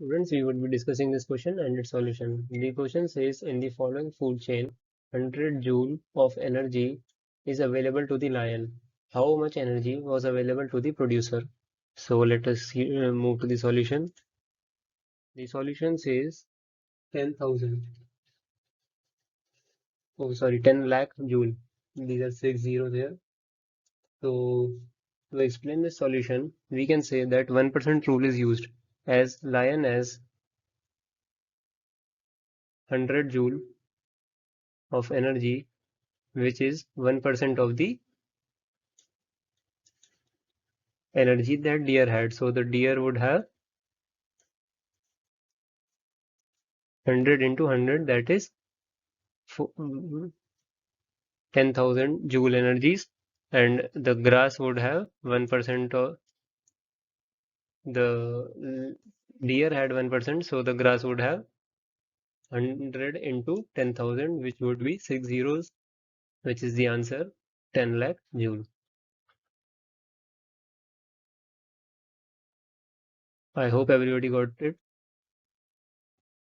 Students, we would be discussing this question and its solution. The question says in the following food chain, 100 joule of energy is available to the lion. How much energy was available to the producer? So let us move to the solution. The solution says 10,000. Oh, sorry, 10 lakh joule. These are 60 there. So to explain this solution, we can say that 1% rule is used as lion as 100 joule of energy, which is 1% of the energy that deer had. So the deer would have 100 into 100, that is 10,000 joule energies, and the grass would have 1% of the deer had 1%, so the grass would have 100 into 10,000, which would be 6 zeros, which is the answer, 10 lakh joule. I hope everybody got it.